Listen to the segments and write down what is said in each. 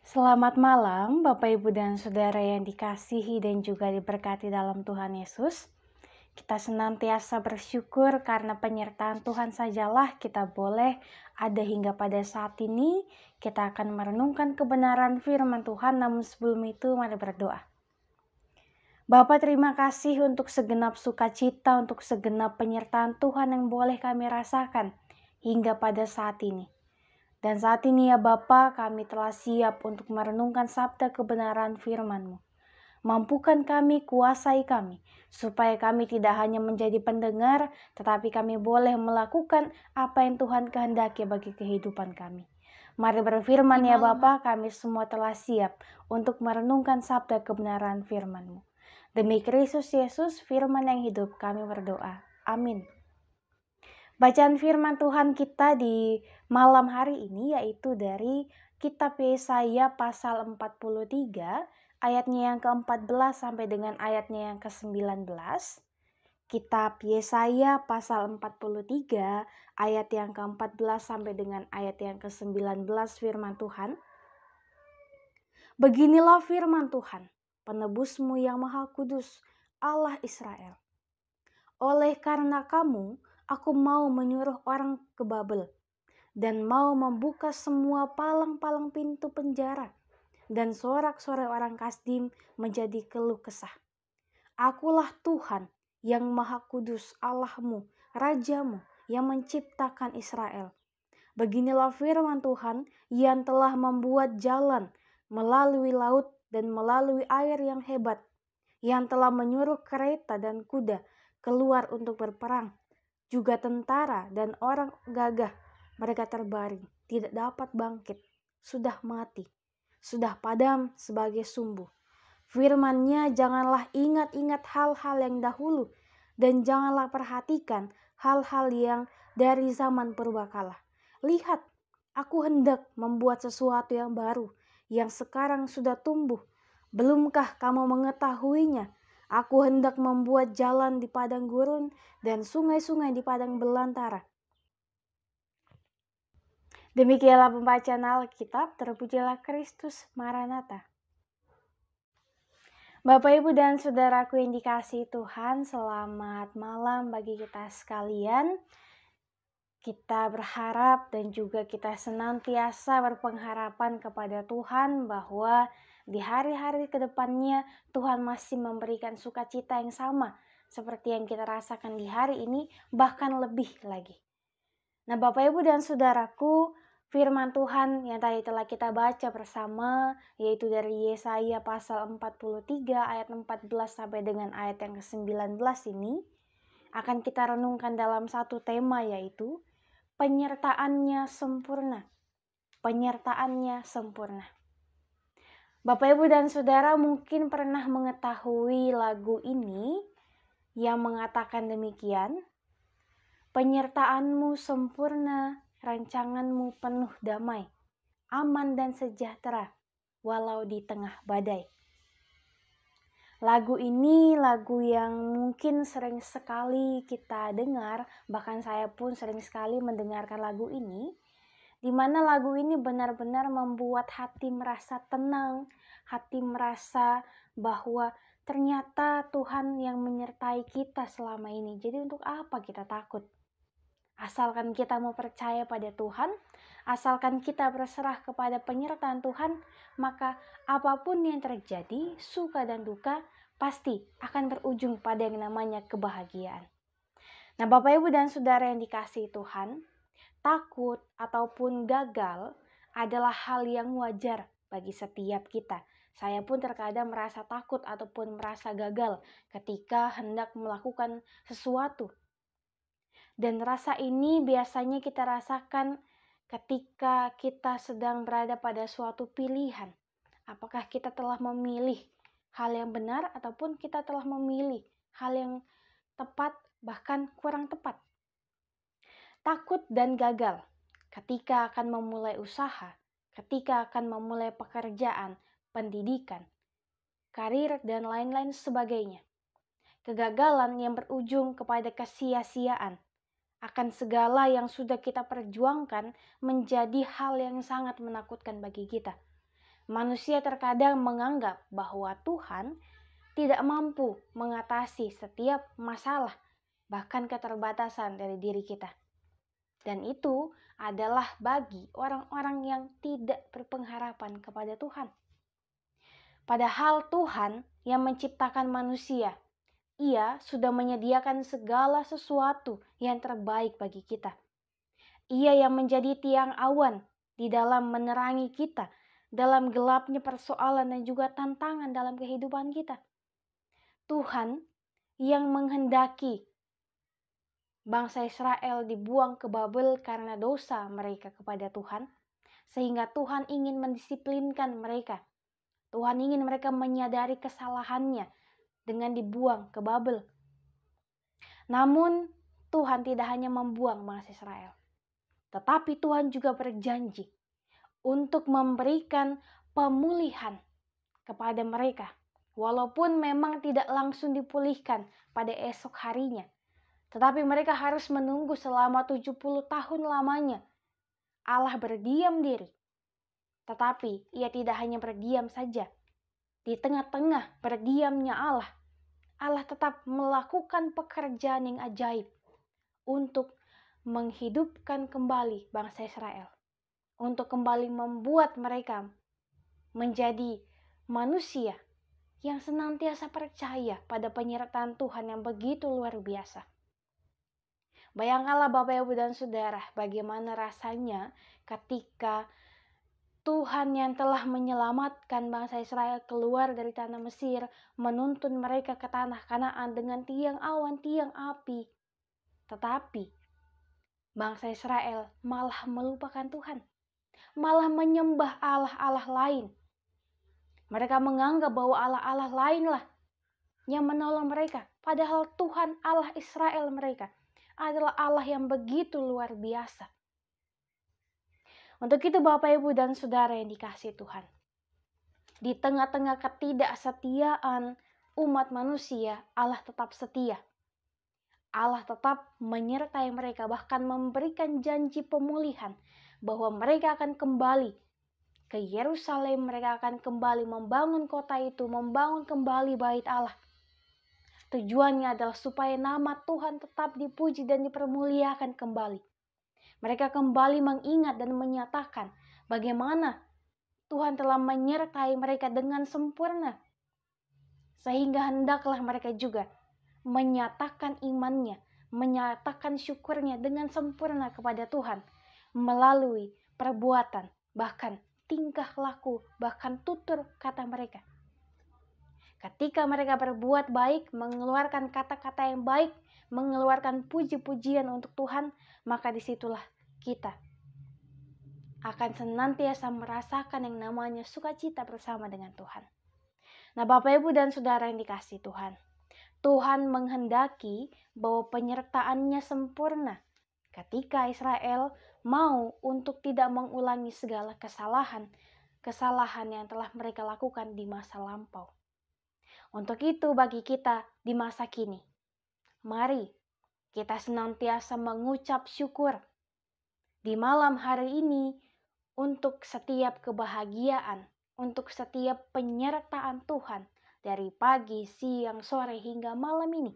Selamat malam, Bapak, Ibu, dan Saudara yang dikasihi dan juga diberkati dalam Tuhan Yesus. Kita senantiasa bersyukur karena penyertaan Tuhan sajalah kita boleh ada hingga pada saat ini. Kita akan merenungkan kebenaran firman Tuhan, namun sebelum itu mari berdoa. Bapa, terima kasih untuk segenap sukacita, untuk segenap penyertaan Tuhan yang boleh kami rasakan hingga pada saat ini. Dan saat ini ya Bapa, kami telah siap untuk merenungkan sabda kebenaran firman-Mu. Mampukan kami, kuasai kami, supaya kami tidak hanya menjadi pendengar, tetapi kami boleh melakukan apa yang Tuhan kehendaki bagi kehidupan kami. Mari berfirman ya Bapa, kami semua telah siap untuk merenungkan sabda kebenaran firman-Mu. Demi Kristus Yesus, firman yang hidup, kami berdoa. Amin. Bacaan firman Tuhan kita di malam hari ini yaitu dari kitab Yesaya pasal 43 ayatnya yang ke-14 sampai dengan ayatnya yang ke-19. Kitab Yesaya pasal 43 ayat yang ke-14 sampai dengan ayat yang ke-19 firman Tuhan. Beginilah firman Tuhan, penebusmu yang maha kudus, Allah Israel. Oleh karena kamu, aku mau menyuruh orang ke Babel dan mau membuka semua palang-palang pintu penjara dan sorak-sorai orang Kasdim menjadi keluh kesah. Akulah Tuhan yang Maha Kudus, Allahmu, Rajamu yang menciptakan Israel. Beginilah firman Tuhan yang telah membuat jalan melalui laut dan melalui air yang hebat, yang telah menyuruh kereta dan kuda keluar untuk berperang, juga tentara dan orang gagah. Mereka terbaring, tidak dapat bangkit, sudah mati, sudah padam sebagai sumbu. Firman-Nya, janganlah ingat-ingat hal-hal yang dahulu, dan janganlah perhatikan hal-hal yang dari zaman purbakala. Lihat, aku hendak membuat sesuatu yang baru, yang sekarang sudah tumbuh. Belumkah kamu mengetahuinya? Aku hendak membuat jalan di padang gurun dan sungai-sungai di padang belantara. Demikianlah pembacaan Alkitab, terpujilah Kristus, Maranatha. Bapak, Ibu, dan Saudaraku yang dikasihi Tuhan, selamat malam bagi kita sekalian. Kita berharap dan juga kita senantiasa berpengharapan kepada Tuhan bahwa di hari-hari kedepannya Tuhan masih memberikan sukacita yang sama seperti yang kita rasakan di hari ini, bahkan lebih lagi. Nah, Bapak, Ibu, dan Saudaraku, firman Tuhan yang tadi telah kita baca bersama yaitu dari Yesaya pasal 43 ayat 14 sampai dengan ayat yang ke-19 ini akan kita renungkan dalam satu tema yaitu penyertaannya sempurna. Penyertaannya sempurna. Bapak, Ibu, dan Saudara mungkin pernah mengetahui lagu ini yang mengatakan demikian. Penyertaanmu sempurna, rancanganmu penuh damai, aman dan sejahtera, walau di tengah badai. Lagu ini lagu yang mungkin sering sekali kita dengar, bahkan saya pun sering sekali mendengarkan lagu ini, di mana lagu ini benar-benar membuat hati merasa tenang, hati merasa bahwa ternyata Tuhan yang menyertai kita selama ini. Jadi untuk apa kita takut? Asalkan kita mau percaya pada Tuhan, asalkan kita berserah kepada penyertaan Tuhan, maka apapun yang terjadi, suka dan duka, pasti akan berujung pada yang namanya kebahagiaan. Nah, Bapak, Ibu, dan Saudara yang dikasihi Tuhan, takut ataupun gagal adalah hal yang wajar bagi setiap kita. Saya pun terkadang merasa takut ataupun merasa gagal ketika hendak melakukan sesuatu. Dan rasa ini biasanya kita rasakan ketika kita sedang berada pada suatu pilihan. Apakah kita telah memilih hal yang benar ataupun kita telah memilih hal yang tepat bahkan kurang tepat. Takut dan gagal ketika akan memulai usaha, ketika akan memulai pekerjaan, pendidikan, karir, dan lain-lain sebagainya. Kegagalan yang berujung kepada kesia-siaan akan segala yang sudah kita perjuangkan menjadi hal yang sangat menakutkan bagi kita. Manusia terkadang menganggap bahwa Tuhan tidak mampu mengatasi setiap masalah, bahkan keterbatasan dari diri kita. Dan itu adalah bagi orang-orang yang tidak berpengharapan kepada Tuhan. Padahal Tuhan yang menciptakan manusia, Ia sudah menyediakan segala sesuatu yang terbaik bagi kita. Ia yang menjadi tiang awan di dalam menerangi kita, dalam gelapnya persoalan dan juga tantangan dalam kehidupan kita. Tuhan yang menghendaki bangsa Israel dibuang ke Babel karena dosa mereka kepada Tuhan, sehingga Tuhan ingin mendisiplinkan mereka. Tuhan ingin mereka menyadari kesalahannya dengan dibuang ke Babel. Namun Tuhan tidak hanya membuang bangsa Israel, tetapi Tuhan juga berjanji untuk memberikan pemulihan kepada mereka. Walaupun memang tidak langsung dipulihkan pada esok harinya, tetapi mereka harus menunggu selama 70 tahun lamanya. Allah berdiam diri. Tetapi Ia tidak hanya berdiam saja. Di tengah-tengah berdiamnya Allah, Allah tetap melakukan pekerjaan yang ajaib untuk menghidupkan kembali bangsa Israel. Untuk kembali membuat mereka menjadi manusia yang senantiasa percaya pada penyertaan Tuhan yang begitu luar biasa. Bayangkanlah Bapak, Ibu, dan Saudara, bagaimana rasanya ketika Tuhan yang telah menyelamatkan bangsa Israel keluar dari tanah Mesir, menuntun mereka ke tanah Kanaan dengan tiang awan, tiang api. Tetapi bangsa Israel malah melupakan Tuhan, malah menyembah Allah-Allah lain. Mereka menganggap bahwa Allah-Allah lainlah yang menolong mereka. Padahal Tuhan Allah Israel mereka adalah Allah yang begitu luar biasa. Untuk itu Bapak, Ibu, dan Saudara yang dikasihi Tuhan, di tengah-tengah ketidaksetiaan umat manusia, Allah tetap setia. Allah tetap menyertai mereka, bahkan memberikan janji pemulihan bahwa mereka akan kembali ke Yerusalem, mereka akan kembali membangun kota itu, membangun kembali bait Allah. Tujuannya adalah supaya nama Tuhan tetap dipuji dan dipermuliakan kembali. Mereka kembali mengingat dan menyatakan bagaimana Tuhan telah menyertai mereka dengan sempurna. Sehingga hendaklah mereka juga menyatakan imannya, menyatakan syukurnya dengan sempurna kepada Tuhan melalui perbuatan, bahkan tingkah laku, bahkan tutur kata mereka. Ketika mereka berbuat baik, mengeluarkan kata-kata yang baik, mengeluarkan puji-pujian untuk Tuhan, maka disitulah kita akan senantiasa merasakan yang namanya sukacita bersama dengan Tuhan. Nah, Bapak, Ibu, dan Saudara yang dikasihi Tuhan, Tuhan menghendaki bahwa penyertaannya sempurna ketika Israel mau untuk tidak mengulangi segala kesalahan yang telah mereka lakukan di masa lampau. Untuk itu bagi kita di masa kini, mari kita senantiasa mengucap syukur di malam hari ini untuk setiap kebahagiaan, untuk setiap penyertaan Tuhan dari pagi, siang, sore hingga malam ini.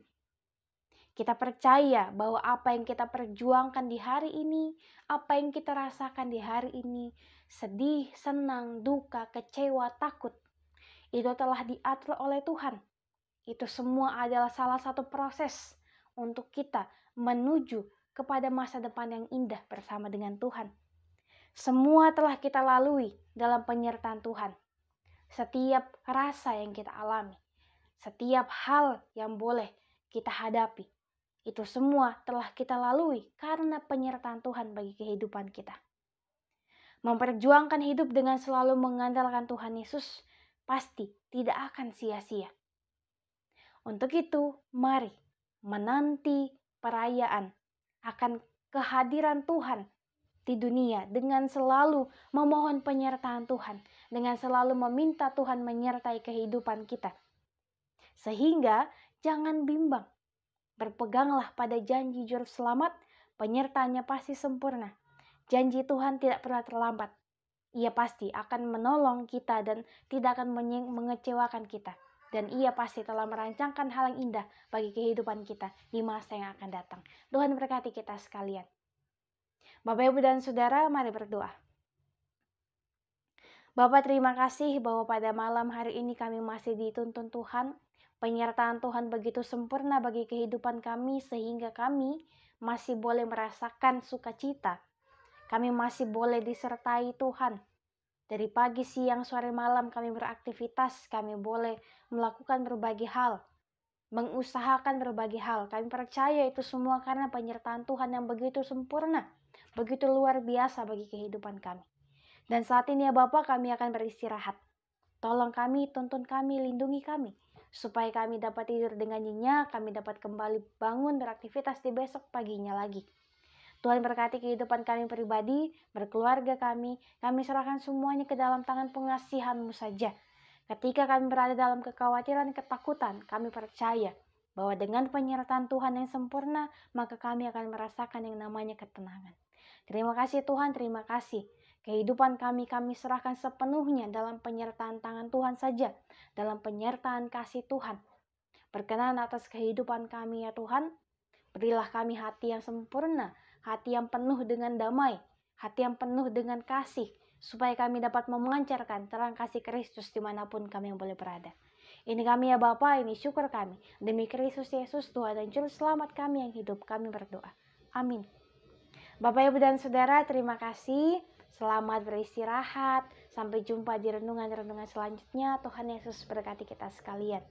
Kita percaya bahwa apa yang kita perjuangkan di hari ini, apa yang kita rasakan di hari ini, sedih, senang, duka, kecewa, takut, itu telah diatur oleh Tuhan. Itu semua adalah salah satu proses untuk kita menuju kepada masa depan yang indah bersama dengan Tuhan. Semua telah kita lalui dalam penyertaan Tuhan. Setiap rasa yang kita alami, setiap hal yang boleh kita hadapi, itu semua telah kita lalui karena penyertaan Tuhan bagi kehidupan kita. Memperjuangkan hidup dengan selalu mengandalkan Tuhan Yesus pasti tidak akan sia-sia. Untuk itu, mari menanti perayaan akan kehadiran Tuhan di dunia dengan selalu memohon penyertaan Tuhan, dengan selalu meminta Tuhan menyertai kehidupan kita. Sehingga jangan bimbang, berpeganglah pada janji juru selamat, penyertaannya pasti sempurna. Janji Tuhan tidak pernah terlambat. Ia pasti akan menolong kita dan tidak akan mengecewakan kita. Dan ia pasti telah merancangkan hal yang indah bagi kehidupan kita di masa yang akan datang. Tuhan berkati kita sekalian. Bapak, Ibu, dan Saudara, mari berdoa. Bapak, terima kasih bahwa pada malam hari ini kami masih dituntun Tuhan. Penyertaan Tuhan begitu sempurna bagi kehidupan kami sehingga kami masih boleh merasakan sukacita. Kami masih boleh disertai Tuhan. Dari pagi, siang, sore, malam kami beraktivitas, kami boleh melakukan berbagai hal, mengusahakan berbagai hal. Kami percaya itu semua karena penyertaan Tuhan yang begitu sempurna, begitu luar biasa bagi kehidupan kami. Dan saat ini ya Bapa, kami akan beristirahat. Tolong kami, tuntun kami, lindungi kami, supaya kami dapat tidur dengan nyenyak, kami dapat kembali bangun beraktivitas di besok paginya lagi. Tuhan berkati kehidupan kami pribadi, berkeluarga kami serahkan semuanya ke dalam tangan pengasihan-Mu saja. Ketika kami berada dalam kekhawatiran, ketakutan, kami percaya bahwa dengan penyertaan Tuhan yang sempurna, maka kami akan merasakan yang namanya ketenangan. Terima kasih Tuhan, terima kasih. Kehidupan kami serahkan sepenuhnya dalam penyertaan tangan Tuhan saja, dalam penyertaan kasih Tuhan. Berkenan atas kehidupan kami ya Tuhan, berilah kami hati yang sempurna, hati yang penuh dengan damai, hati yang penuh dengan kasih, supaya kami dapat memancarkan terang kasih Kristus dimanapun kami yang boleh berada. Ini kami ya Bapa, ini syukur kami. Demi Kristus Yesus, Tuhan dan Juru Selamat kami yang hidup, kami berdoa. Amin. Bapak, Ibu, dan Saudara, terima kasih. Selamat beristirahat. Sampai jumpa di renungan-renungan selanjutnya. Tuhan Yesus berkati kita sekalian.